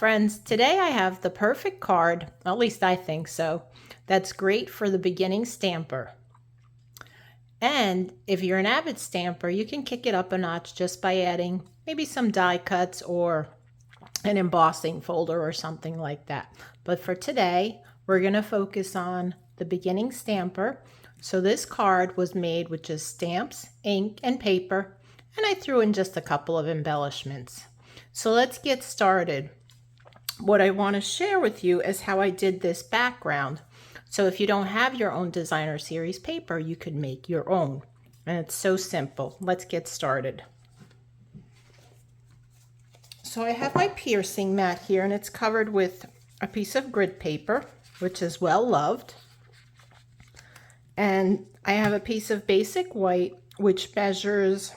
Friends, today I have the perfect card, at least I think so, that's great for the beginning stamper. And if you're an avid stamper, you can kick it up a notch just by adding maybe some die cuts or an embossing folder or something like that. But for today, we're going to focus on the beginning stamper. So this card was made with just stamps, ink, and paper, and I threw in just a couple of embellishments. So let's get started. What I want to share with you is how I did this background. So if you don't have your own designer series paper, you could make your own. And it's so simple. Let's get started. So I have my piercing mat here, and it's covered with a piece of grid paper, which is well loved. And I have a piece of basic white, which measures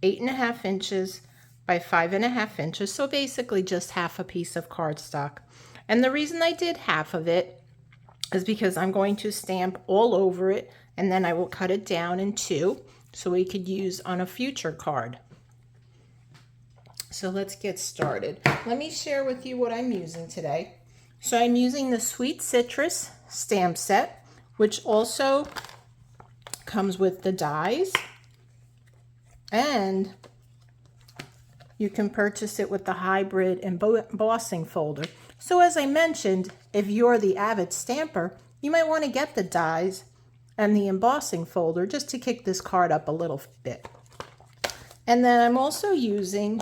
8.5 inches by 5.5 inches. So basically just half a piece of cardstock. And the reason I did half of it is because I'm going to stamp all over it, and then I will cut it down in two so we could use on a future card. So let's get started. Let me share with you what I'm using today. So I'm using the Sweet Citrus stamp set, which also comes with the dies, and you can purchase it with the hybrid embossing folder. So as I mentioned, if you're the avid stamper, you might want to get the dies and the embossing folder just to kick this card up a little bit. And then I'm also using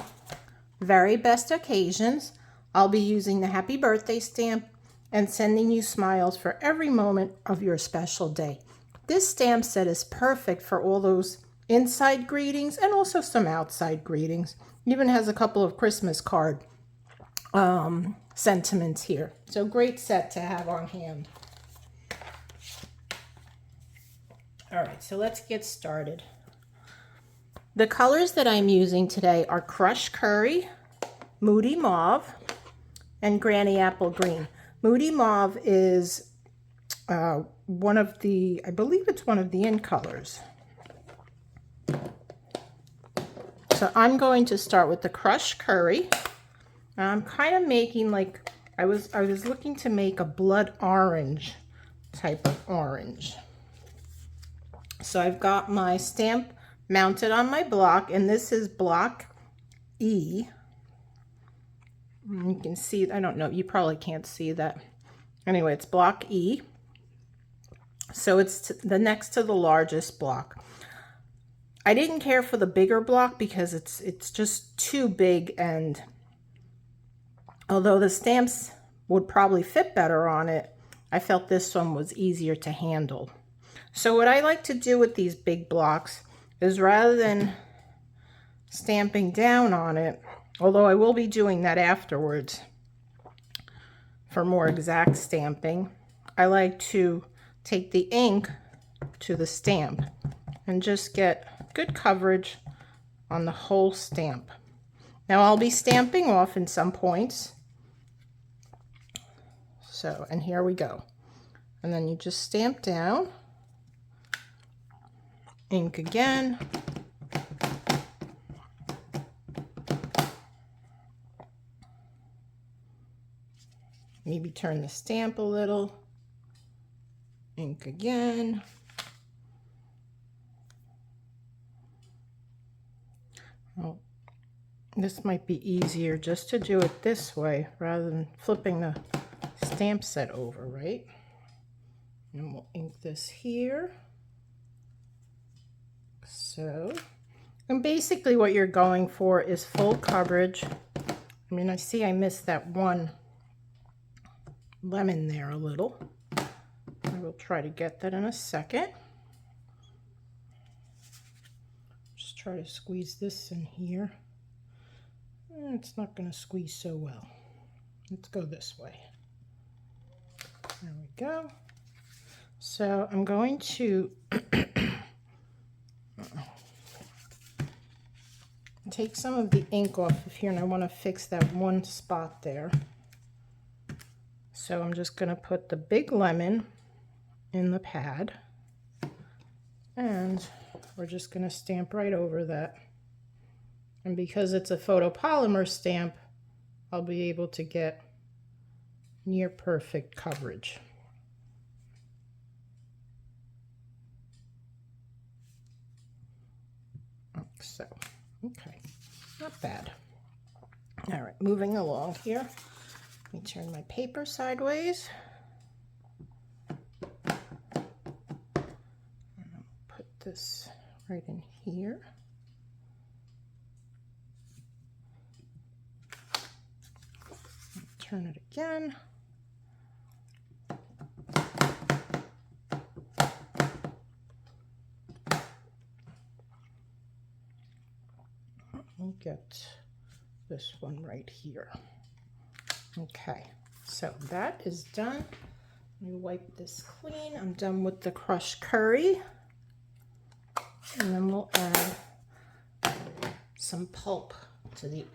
Very Best Occasions. I'll be using the happy birthday stamp and sending you smiles for every moment of your special day. This stamp set is perfect for all those inside greetings and also some outside greetings. It even has a couple of Christmas card sentiments here. So great set to have on hand. All right, so let's get started. The colors that I'm using today are Crushed Curry, Moody Mauve, and Granny Apple Green. Moody Mauve is one of the, I believe it's one of the in colors. So I'm going to start with the Crushed Curry. I'm kind of making like, I was looking to make a blood orange type of orange. So I've got my stamp mounted on my block, and this is block E. You can see, I don't know, you probably can't see that. Anyway, it's block E. So it's the next to the largest block. I didn't care for the bigger block because it's just too big, and although the stamps would probably fit better on it, I felt this one was easier to handle. So what I like to do with these big blocks is, rather than stamping down on it, although I will be doing that afterwards for more exact stamping, I like to take the ink to the stamp and just get good coverage on the whole stamp. Now I'll be stamping off in some points. So, and here we go. And then you just stamp down, ink again, maybe turn the stamp a little, ink again. Well, this might be easier just to do it this way rather than flipping the stamp set over, right? And we'll ink this here. So, and basically what you're going for is full coverage. I mean, I see I missed that one lemon there a little. I will try to get that in a second. Just try to squeeze this in here. It's not going to squeeze so well. Let's go this way. There we go. So I'm going to take some of the ink off of here, and I want to fix that one spot there. So I'm just going to put the big lemon in the pad, and we're just going to stamp right over that. And because it's a photopolymer stamp, I'll be able to get near perfect coverage. So, okay, not bad. All right, moving along here. Let me turn my paper sideways. And put this right in here. Turn it again. We'll get this one right here. Okay, so that is done. Let me wipe this clean. I'm done with the crushed curry. And then we'll add some pulp to the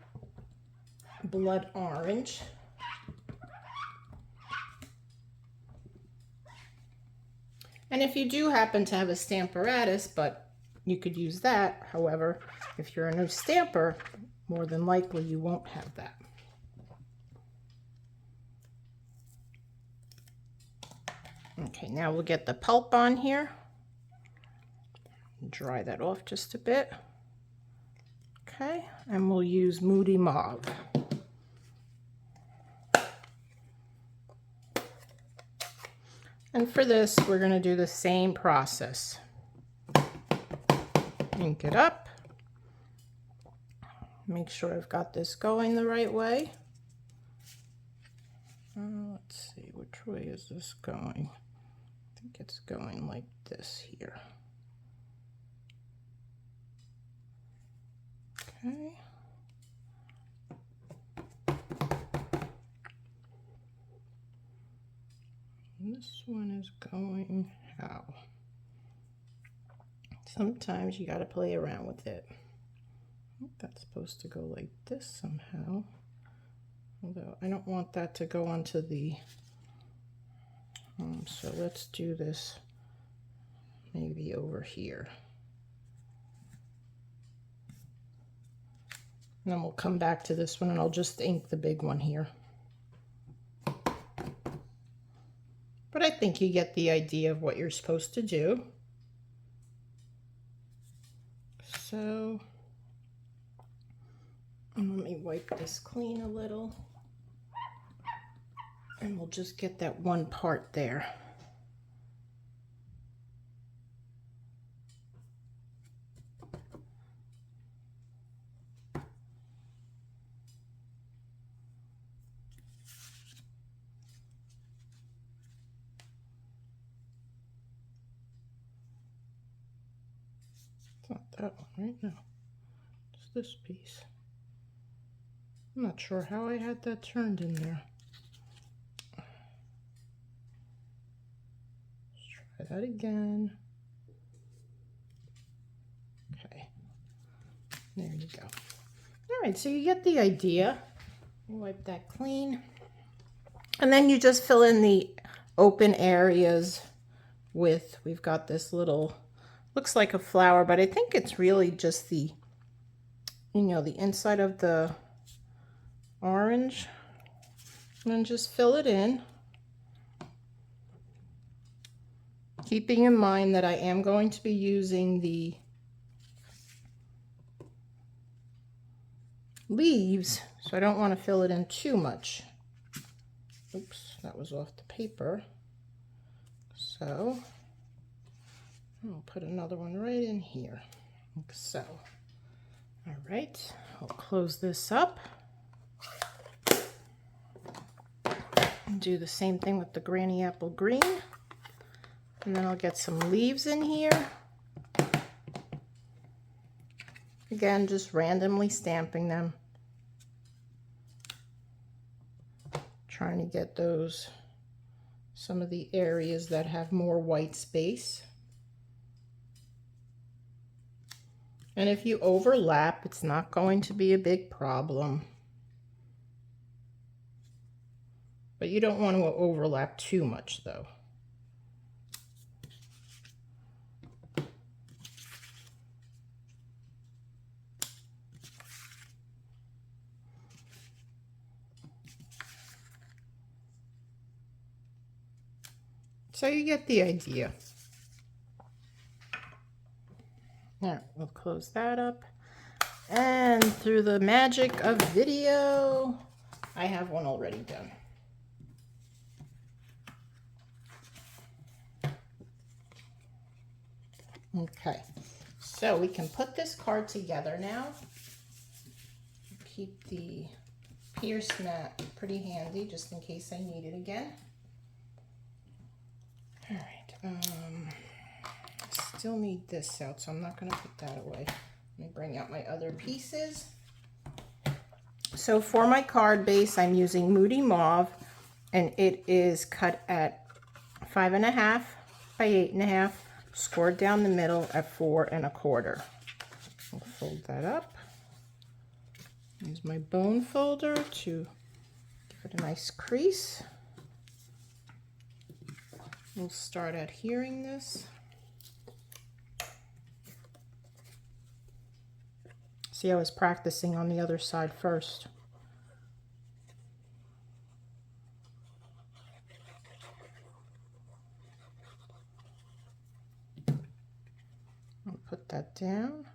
blood orange. And if you do happen to have a stamparatus, but you could use that. However, if you're a new stamper, more than likely you won't have that. Okay, now we'll get the pulp on here. Dry that off just a bit. Okay, and we'll use Moody Mauve. And for this, we're going to do the same process. Ink it up. Make sure I've got this going the right way. Let's see, which way is this going? I think it's going like this here. Okay. This one is going how? Sometimes you got to play around with it. I think that's supposed to go like this somehow. Although I don't want that to go onto the, so let's do this maybe over here. And then we'll come back to this one and I'll just ink the big one here. But I think you get the idea of what you're supposed to do. So, let me wipe this clean a little. And we'll just get that one part there. It's not that one right now. It's this piece. I'm not sure how I had that turned in there. Let's try that again. Okay, there you go. All right, so you get the idea. Wipe that clean. And then you just fill in the open areas with, we've got this little, looks like a flower, but I think it's really just the, you know, the inside of the orange. And then just fill it in. Keeping in mind that I am going to be using the leaves, so I don't want to fill it in too much. Oops, that was off the paper. So I'll put another one right in here, like so. All right, I'll close this up. And do the same thing with the Granny Apple Green. And then I'll get some leaves in here. Again, just randomly stamping them. Trying to get those, some of the areas that have more white space. And if you overlap, it's not going to be a big problem. But you don't want to overlap too much though. So you get the idea. All right, we'll close that up. And through the magic of video, I have one already done. Okay, so we can put this card together now. Keep the pierce mat pretty handy just in case I need it again. All right, still need this out, so I'm not going to put that away. Let me bring out my other pieces. So for my card base, I'm using Moody Mauve, and it is cut at 5.5 by 8.5, scored down the middle at 4 1/4. I'll fold that up. Use my bone folder to give it a nice crease. We'll start adhering this. See, I was practicing on the other side first. I'll put that down.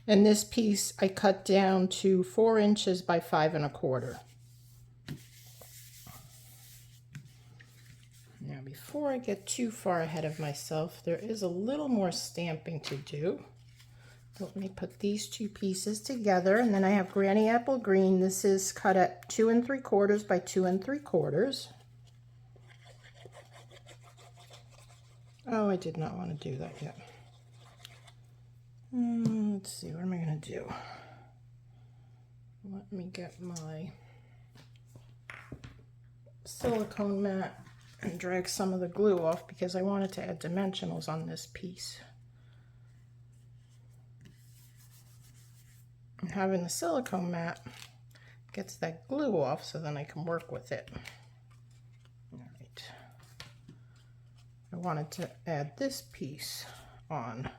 And this piece I cut down to 4 inches by 5 1/4. Now, before I get too far ahead of myself, there is a little more stamping to do. Let me put these two pieces together, and then I have Granny Apple Green. This is cut at 2 3/4 by 2 3/4. Oh, I did not want to do that yet. Let's see, what am I going to do? Let me get my silicone mat and drag some of the glue off because I wanted to add dimensionals on this piece. And having the silicone mat gets that glue off so then I can work with it. All right. I wanted to add this piece on.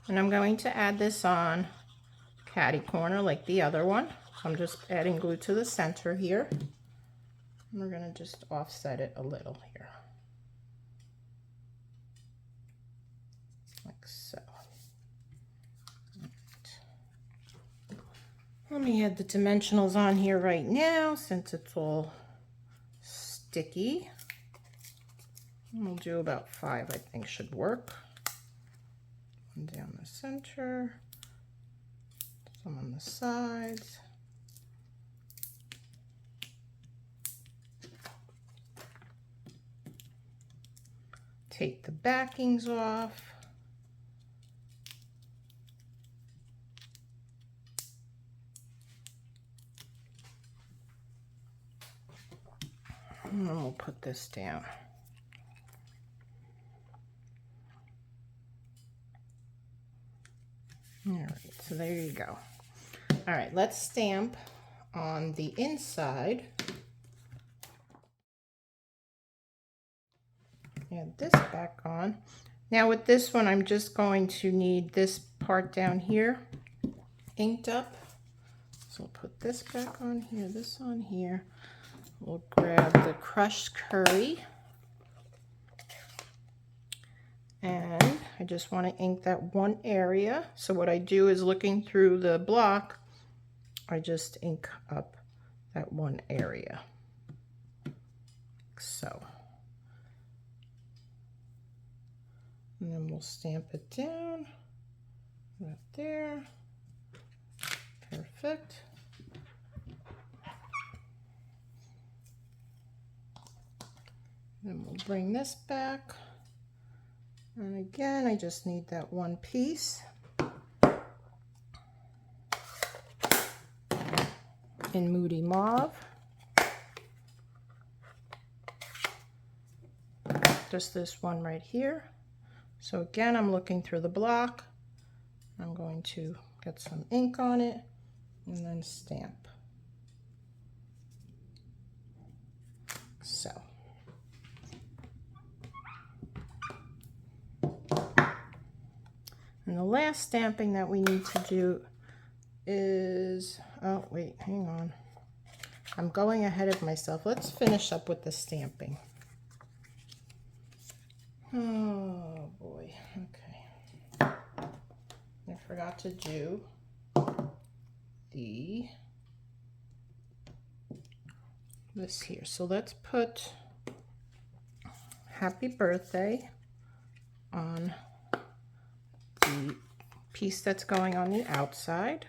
And I'm going to add this on catty corner like the other one. I'm just adding glue to the center here. And we're going to just offset it a little here. Like so. Right. Let me add the dimensionals on here right now since it's all sticky. We'll do about 5, I think should work. One down the center, some on the sides. Take the backings off. And then we'll put this down. All right, so there you go. All right, let's stamp on the inside. Add this back on. Now with this one, I'm just going to need this part down here inked up. So I'll put this back on here, this on here. We'll grab the crushed curry. And I just want to ink that one area. So what I do is looking through the block, I just ink up that one area. Like so. And then we'll stamp it down. Right there. Perfect. Then we'll bring this back. And again, I just need that one piece. In Moody Mauve. Just this one right here. So again, I'm looking through the block. I'm going to get some ink on it and then stamp. So. And the last stamping that we need to do is, oh wait, hang on. I'm going ahead of myself. Let's finish up with the stamping. Oh boy, okay. I forgot to do this here. So let's put happy birthday on the piece that's going on the outside.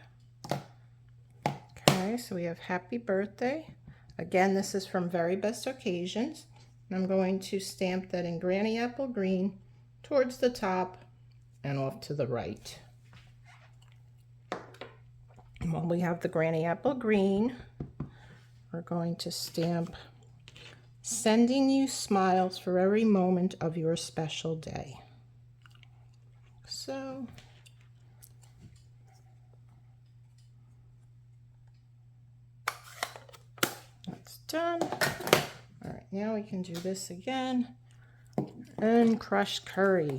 Okay, so we have happy birthday. Again, this is from Very Best Occasions. And I'm going to stamp that in Granny Apple Green towards the top and off to the right. And when we have the Granny Apple Green, we're going to stamp sending you smiles for every moment of your special day. So that's done. All right, now we can do this again and crushed curry.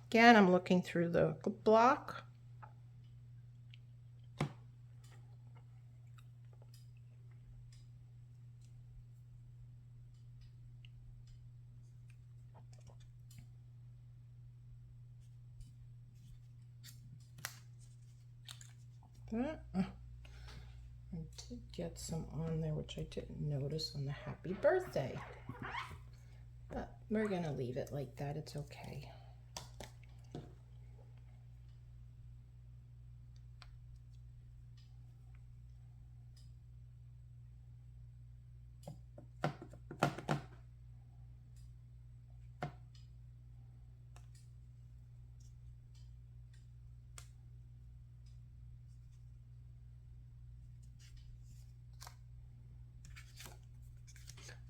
Again, I'm looking through the block. I did get some on there, which I didn't notice on the happy birthday. But we're going to leave it like that. It's okay.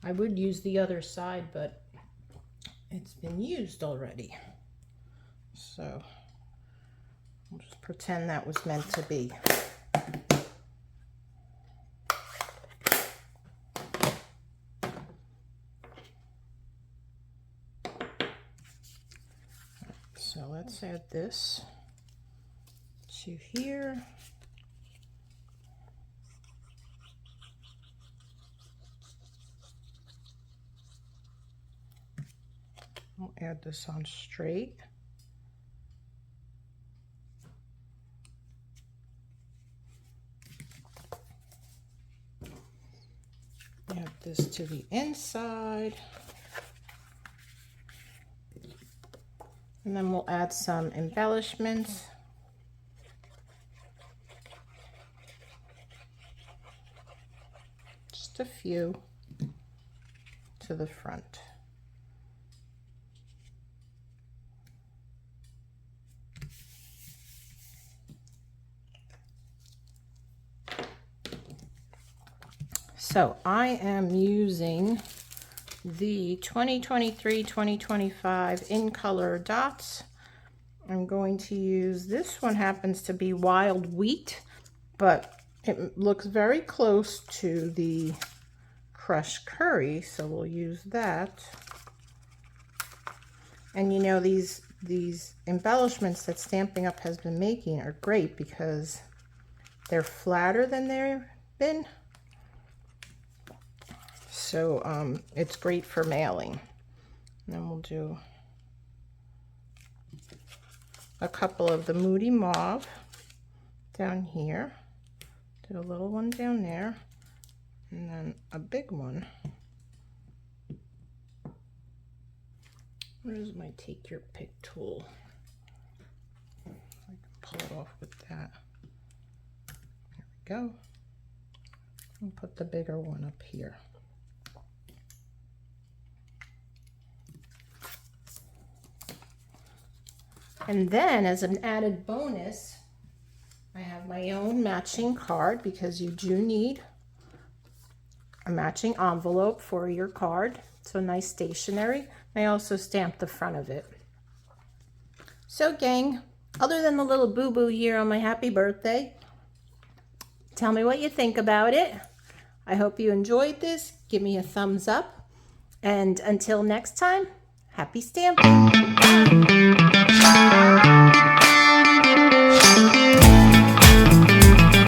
I would use the other side, but it's been used already. So I'll just pretend that was meant to be. So let's add this to here. I'll add this on straight. Add this to the inside. And then we'll add some embellishments. Just a few to the front. So I am using the 2023-2025 in color dots. I'm going to use, this one happens to be wild wheat, but it looks very close to the crushed curry, so we'll use that. And you know, these embellishments that Stampin' Up has been making are great because they're flatter than they've been. So it's great for mailing. And then we'll do a couple of the Moody Mauve down here. Do a little one down there. And then a big one. Where's my take your pick tool? I can pull it off with that. There we go. And put the bigger one up here. And then as an added bonus, I have my own matching card because you do need a matching envelope for your card. So nice stationery. I also stamped the front of it. So gang, other than the little boo-boo here on my happy birthday, tell me what you think about it. I hope you enjoyed this. Give me a thumbs up. And until next time, happy stamping. Bye.